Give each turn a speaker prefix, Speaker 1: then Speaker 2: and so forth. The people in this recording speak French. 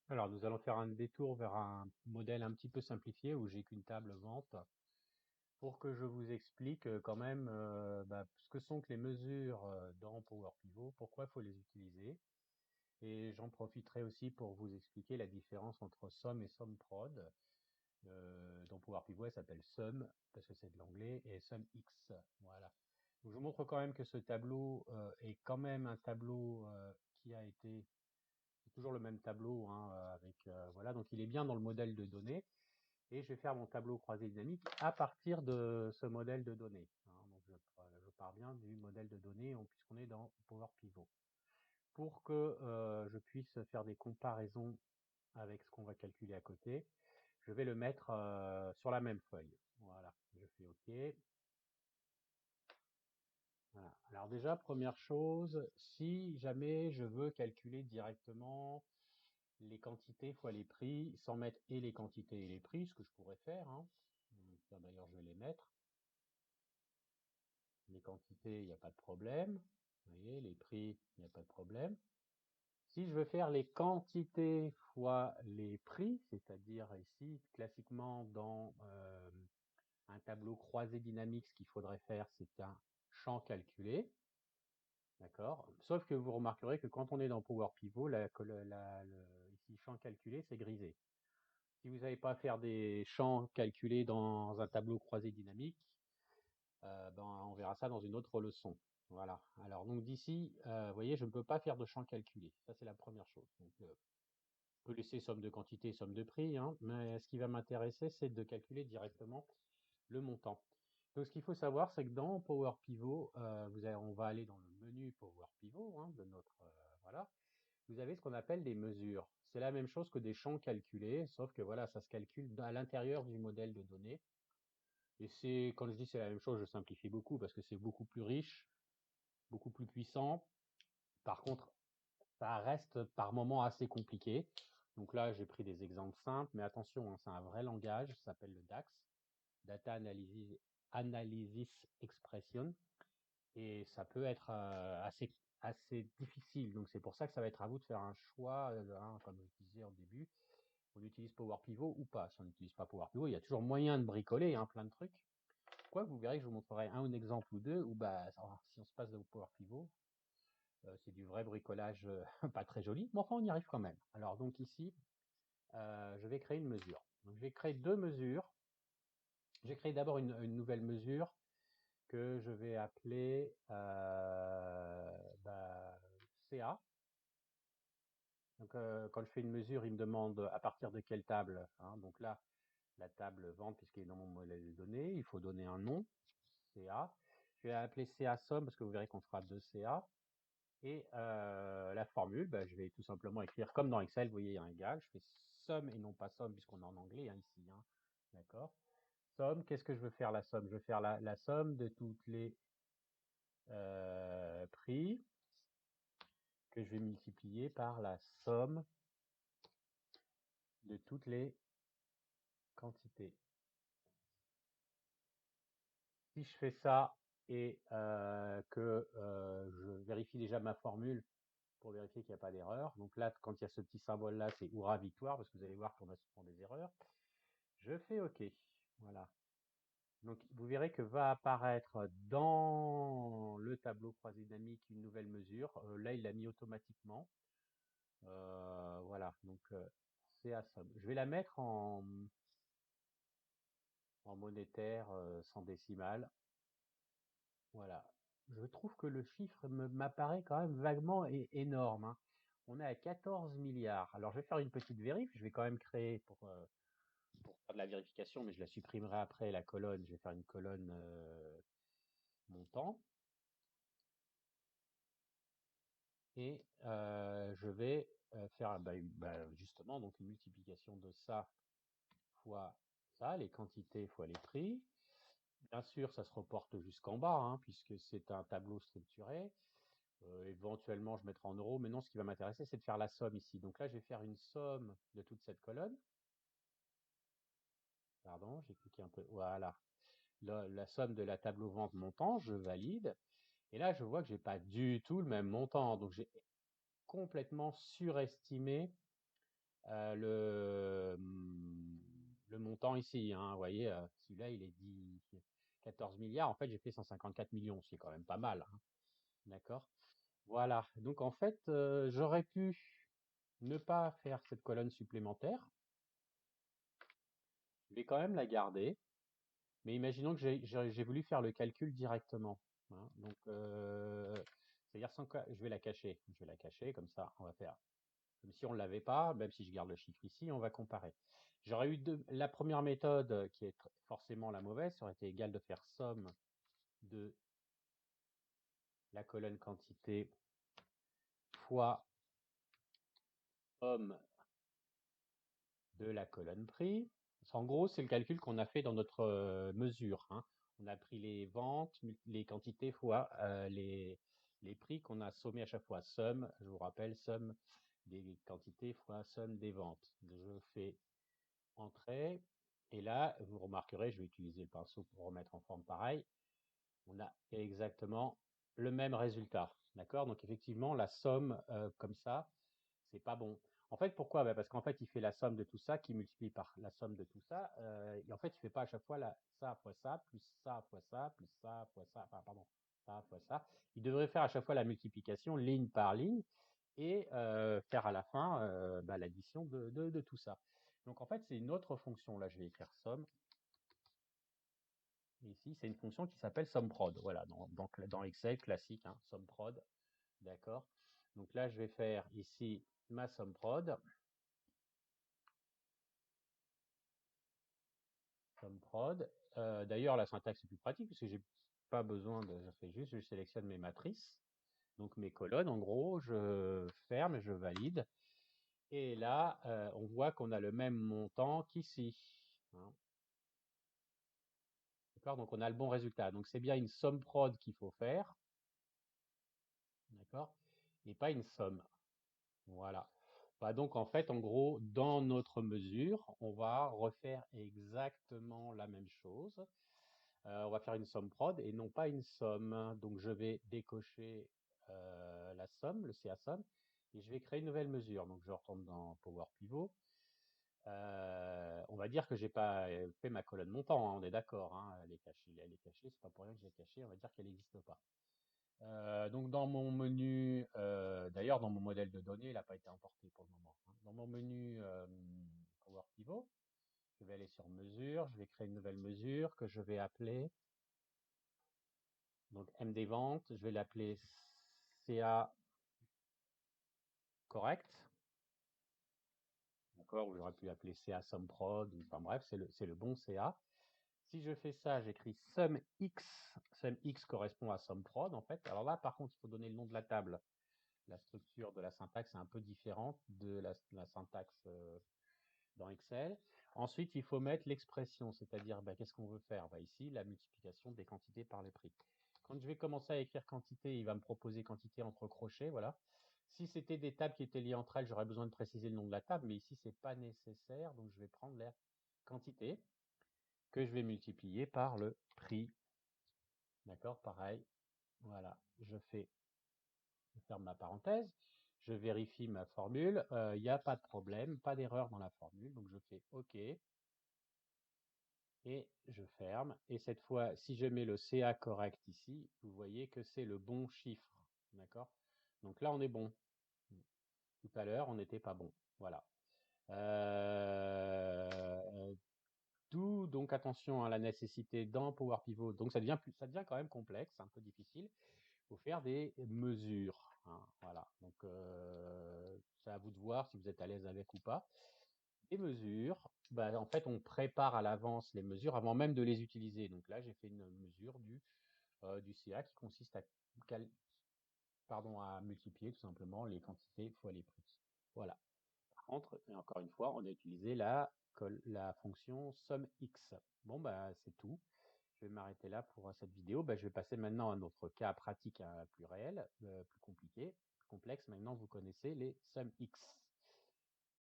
Speaker 1: Alors, nous allons faire un détour vers un modèle un petit peu simplifié où j'ai qu'une table vente pour que je vous explique quand même ce que sont que les mesures dans Power Pivot, pourquoi il faut les utiliser. Et j'en profiterai aussi pour vous expliquer la différence entre SUM et SUMPROD. Dans Power Pivot, elle s'appelle SUM parce que c'est de l'anglais et SUMX. Voilà. Donc, je vous montre quand même que ce tableau est quand même un tableau qui a été c'est toujours le même tableau, hein, voilà. Donc il est bien dans le modèle de données et je vais faire mon tableau croisé dynamique à partir de ce modèle de données, hein. Donc je pars bien du modèle de données puisqu'on est dans Power Pivot. Pour que je puisse faire des comparaisons avec ce qu'on va calculer à côté, je vais le mettre sur la même feuille. Voilà, je fais OK. Voilà. Alors déjà, première chose, si jamais je veux calculer directement les quantités fois les prix, sans mettre et les quantités et les prix, ce que je pourrais faire, hein. D'ailleurs, je vais les mettre. Les quantités, il n'y a pas de problème. Vous voyez, les prix, il n'y a pas de problème. Si je veux faire les quantités fois les prix, c'est-à-dire ici, classiquement dans un tableau croisé dynamique, ce qu'il faudrait faire, c'est un champ calculé. D'accord. Sauf que vous remarquerez que quand on est dans Power Pivot, ici champ calculé, c'est grisé. Si vous savez pas faire des champs calculés dans un tableau croisé dynamique, on verra ça dans une autre leçon. Voilà. Alors donc d'ici, vous voyez, je ne peux pas faire de champs calculés. Ça c'est la première chose. Donc, je peux laisser somme de quantité, somme de prix, hein, mais ce qui va m'intéresser, c'est de calculer directement le montant. Donc ce qu'il faut savoir, c'est que dans Power Pivot, on va aller dans le menu Power Pivot de notre voilà. Vous avez ce qu'on appelle des mesures. C'est la même chose que des champs calculés, sauf que voilà, ça se calcule à l'intérieur du modèle de données. Et quand je dis c'est la même chose, je simplifie beaucoup parce que c'est beaucoup plus riche, beaucoup plus puissant. Par contre, ça reste par moments assez compliqué. Donc là, j'ai pris des exemples simples, mais attention, hein, c'est un vrai langage, ça s'appelle le DAX, Data Analysis Expression, et ça peut être assez difficile. Donc c'est pour ça que ça va être à vous de faire un choix, comme je disais au début. On utilise Power Pivot ou pas. Si on n'utilise pas Power Pivot, il y a toujours moyen de bricoler, hein, plein de trucs. Quoi, vous verrez que je vous montrerai un exemple ou deux où si on se passe de Power Pivot, c'est du vrai bricolage pas très joli, mais enfin on y arrive quand même. Alors donc ici, je vais créer une mesure. Donc je vais créer deux mesures. J'ai créé d'abord une nouvelle mesure que je vais appeler CA. Donc quand je fais une mesure, il me demande à partir de quelle table, hein. Donc là, la table vente puisqu'il est dans mon modèle de données, il faut donner un nom, CA. Je vais appeler CA somme parce que vous verrez qu'on fera deux CA. Et la formule, je vais tout simplement écrire comme dans Excel, vous voyez, il y a un égal, je fais somme et non pas somme puisqu'on est en anglais ici, hein. D'accord. Somme, qu'est-ce que je veux faire la somme? Je veux faire la somme de toutes les prix que je vais multiplier par la somme de toutes les quantités. Si je fais ça et que je vérifie déjà ma formule pour vérifier qu'il n'y a pas d'erreur. Donc là, quand il y a ce petit symbole-là, c'est hurrah victoire, parce que vous allez voir qu'on a souvent des erreurs. Je fais OK. Voilà. Donc vous verrez que va apparaître dans le tableau croisé dynamique une nouvelle mesure. Là, il l'a mis automatiquement. Voilà. Donc c'est à somme. Je vais la mettre en monétaire sans décimale. Voilà. Je trouve que le chiffre m'apparaît quand même vaguement énorme, hein. On est à 14 milliards. Alors, je vais faire une petite vérif. Je vais quand même créer pour faire de la vérification, mais je la supprimerai après la colonne. Je vais faire une colonne montant. Et je vais faire justement donc une multiplication de ça fois ça, les quantités fois les prix. Bien sûr, ça se reporte jusqu'en bas, hein, puisque c'est un tableau structuré. Éventuellement, je mettrai en euros, mais non, ce qui va m'intéresser, c'est de faire la somme ici. Donc là, je vais faire une somme de toute cette colonne. Pardon, j'ai cliqué un peu. Voilà. La somme de la tableau vente montant, je valide. Et là, je vois que j'ai pas du tout le même montant. Donc, j'ai complètement surestimé le montant ici, hein, vous voyez, celui-là, il est dit 14 milliards. En fait, j'ai fait 154 millions, c'est quand même pas mal, hein, d'accord? Voilà. Donc, en fait, j'aurais pu ne pas faire cette colonne supplémentaire. Je vais quand même la garder. Mais imaginons que j'ai voulu faire le calcul directement, hein. Donc, c'est-à-dire je vais la cacher. Je vais la cacher, comme ça, on va faire comme si on ne l'avait pas, même si je garde le chiffre ici, on va comparer. J'aurais eu la première méthode, qui est forcément la mauvaise, ça aurait été égal de faire somme de la colonne quantité fois somme de la colonne prix. En gros, c'est le calcul qu'on a fait dans notre mesure, hein. On a pris les ventes, les quantités fois les prix qu'on a sommés à chaque fois. Somme, je vous rappelle, somme des quantités fois somme des ventes. Je fais entrée. Et là, vous remarquerez, je vais utiliser le pinceau pour remettre en forme pareil. On a exactement le même résultat. D'accord? Donc effectivement, la somme comme ça, c'est pas bon. En fait, pourquoi? Bah, parce qu'en fait, il fait la somme de tout ça qui multiplie par la somme de tout ça. Et en fait, il fait pas à chaque fois ça fois ça, plus ça fois ça, plus ça fois ça. Enfin, pardon, ça fois ça. Il devrait faire à chaque fois la multiplication ligne par ligne et faire à la fin bah, l'addition de tout ça. Donc en fait, c'est une autre fonction. Là, je vais écrire somme. Et ici, c'est une fonction qui s'appelle SUMPROD. Voilà, dans Excel classique, hein, SUMPROD. D'accord. Donc là, je vais faire ici ma SUMPROD. SUMPROD. D'ailleurs, la syntaxe est plus pratique parce que j'ai pas besoin de. Je sélectionne mes matrices. Donc mes colonnes, en gros, je ferme, je valide. Et là, on voit qu'on a le même montant qu'ici, hein. D'accord? Donc on a le bon résultat. Donc c'est bien une somme prod qu'il faut faire, d'accord? Et pas une somme. Voilà. Bah, donc en fait, en gros, dans notre mesure, on va refaire exactement la même chose. On va faire une somme prod et non pas une somme. Donc je vais décocher la somme, le CA somme, et je vais créer une nouvelle mesure. Donc je retourne dans Power Pivot. On va dire que j'ai pas fait ma colonne montant, hein, on est d'accord, hein, elle est cachée, c'est pas pour rien que je l'ai cachée, on va dire qu'elle n'existe pas. Donc dans mon menu, d'ailleurs dans mon modèle de données, il n'a pas été importé pour le moment, hein. Dans mon menu Power Pivot, je vais aller sur mesure, je vais créer une nouvelle mesure que je vais appeler donc MD ventes, je vais l'appeler CA correct. D'accord, ou j'aurais pu l'appeler CA SUMPROD, enfin bref, c'est le bon CA. Si je fais ça, j'écris sum x. Sum x correspond à SUMPROD en fait. Alors là, par contre, il faut donner le nom de la table. La structure de la syntaxe est un peu différente de la syntaxe dans Excel. Ensuite, il faut mettre l'expression, c'est-à-dire bah, qu'est-ce qu'on veut faire? Bah, ici, la multiplication des quantités par les prix. Quand je vais commencer à écrire quantité, il va me proposer quantité entre crochets, voilà. Si c'était des tables qui étaient liées entre elles, j'aurais besoin de préciser le nom de la table, mais ici, c'est pas nécessaire, donc je vais prendre la quantité que je vais multiplier par le prix. D'accord? Pareil. Voilà. Je ferme ma parenthèse. Je vérifie ma formule. Il n'y a pas de problème, pas d'erreur dans la formule. Donc je fais OK. Et je ferme. Et cette fois, si je mets le CA correct ici, vous voyez que c'est le bon chiffre. D'accord? Donc là, on est bon. Tout à l'heure, on n'était pas bon. Voilà. D'où donc attention à la nécessité dans Power Pivot. Donc ça devient quand même complexe, un peu difficile. Il faut faire des mesures, hein, voilà. Donc c'est à vous de voir si vous êtes à l'aise avec ou pas. Les mesures, bah, en fait, on prépare à l'avance les mesures avant même de les utiliser. Donc là, j'ai fait une mesure du CA qui consiste à multiplier tout simplement les quantités fois les prix. Voilà. Par contre, et encore une fois, on a utilisé la fonction SUMX. Bon, bah, c'est tout. Je vais m'arrêter là pour cette vidéo. Bah, je vais passer maintenant à notre cas pratique plus réel, plus compliqué, plus complexe. Maintenant, vous connaissez les SUMX.